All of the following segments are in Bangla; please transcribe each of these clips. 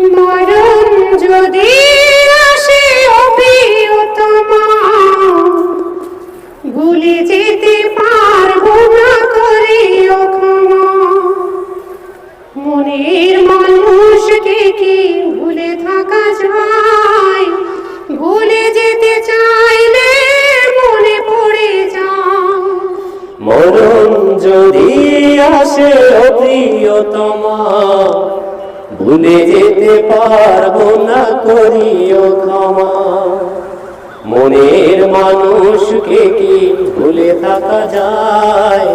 মরণ যদি আসে অপ্রিয়তমা, ভুলে যেতে পারবো না করিও ক্ষমা। মনের মানুষকে কি ভুলে থাকা যায়? ভুলে যেতে চাইলে মনে পড়ে যায়। মরণ যদি আসে অপ্রিয়তমা, ভুলে যেতে পারবো না করিও ক্ষমা। মনের মানুষকে কি ভুলে থাকা যায়?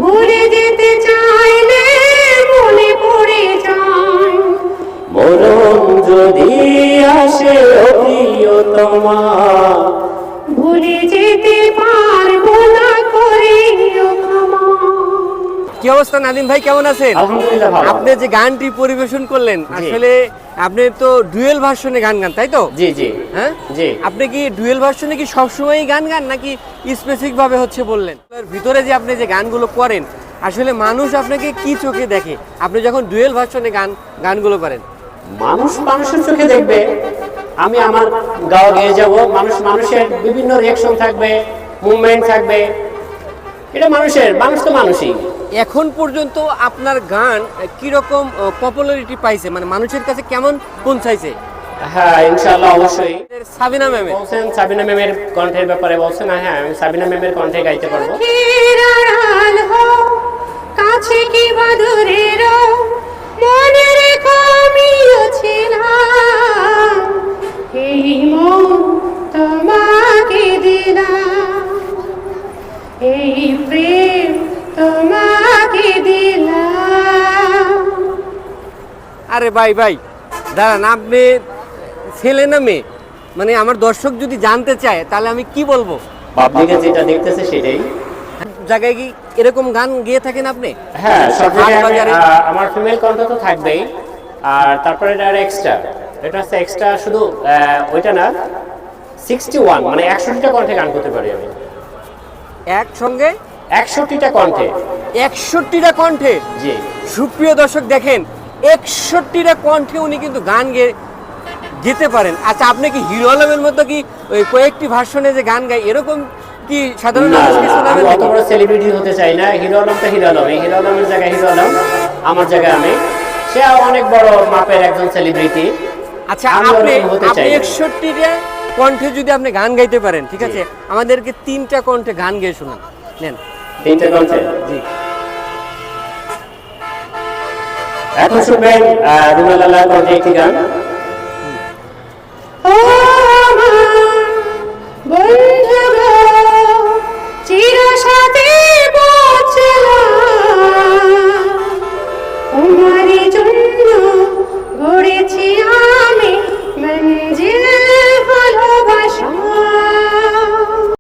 ভুলে যেতে চাইলে মনে পড়ে যায়। মরণ যদি আসে অপ্রিয়তমা, ভুলে যেতে পারবো না করিও ক্ষমা। কি অবস্থা নাদিম ভাই, কেমন আছেন? আলহামদুলিল্লাহ ভালো। আপনি যে গানটি পরিবেশন করলেন, আসলে আপনি তো ডুয়েল ভার্সনে গান গান, তাই তো? জি জি হ্যাঁ জি। আপনি কি ডুয়েল ভার্সনে কি সবসময় গান গান, নাকি স্পেসিফিক ভাবে হচ্ছে বললেন? এর ভিতরে যে আপনি যে গানগুলো করেন, আসলে মানুষ আপনাকে কি চোখে দেখে আপনি যখন ডুয়েল ভার্সনে গানগুলো করেন? মানুষ মানুষের চোখে দেখবে, আমি আমার গাওয়া গেয়ে যাব, মানুষের বিভিন্ন রিয়াকশন থাকবে, মুভমেন্ট থাকবে। এটা মানুষ তো মানুষই। এখন পর্যন্ত আপনার গান কিরকম পপুলারিটি পাইছে, মানে মানুষের কাছে কেমন পৌঁছাইছে? হ্যাঁ ইনশাআল্লাহ অবশ্যই। সাবিনা ম্যাম বলছেন সাবিনা ম্যামের কণ্ঠের ব্যাপারে বলছেন, হ্যাঁ আমি সাবিনা ম্যামের কণ্ঠে গাইতে পারবো। চোখের আড়াল হও, কাছে কি বা দূরে রও, মনে রেখো আমিও ছিলাম, এই মন তোমাকে দিলাম, এই প্রেম তোমাকে দিলাম। আরে ভাই দাঁড়ান, আপনি ছেলে না মেয়ে? মানে আমার দর্শক যদি জানতে চায় তাহলে আমি কি বলবো? পাবলিকে যেটা দেখতেছে সেটাই। জায়গায় কি এরকম গান গেয়ে থাকেন আপনি? হ্যাঁ সব জায়গায় বাজারে? আমার ফিমেল কণ্ঠ তো থাকবেই, আর তারপরে এটা এক্সট্রা, এটা হচ্ছে এক্সট্রা শুধু ওইটা না, 61 মানে 61টা কণ্ঠে গান করতে পারি আমি। একসঙ্গে 61টা কণ্ঠে। 61টা কণ্ঠে? জি। সুপ্রিয় দর্শক দেখেন, 61টা কণ্ঠে উনি কিন্তু গান গেতে পারেন। আচ্ছা, আপনি কি হিরো আলমের মতো কি ওই কয়েকটি ভার্সনে যে গান গায় এরকম কি সাধারণ না, মানুষকে আমি শোনাবেন অত নাকি? বড় সেলিব্রিটি হতে চাই না। হিরো আলম তো হিরো আলম, হিরো আলমের জায়গায় হিরো আলম, আমার জায়গায় আমি। সে অনেক বড় মাপের একজন সেলিব্রিটি। আচ্ছা, আমি আপনি ওরকম হতে চাই না। 61টা কণ্ঠে যদি আপনি গান গাইতে পারেন, ঠিক আছে, আমাদেরকে 3টা কণ্ঠে গান গেয়ে শোনান। নেন। 3টে কণ্ঠে। জি। এখন শুনবেন রুনা লালার কণ্ঠে একটি গান। ও আমার বন্ধু গো, চিরসাথী বছর তোমারই জন্য গড়েছি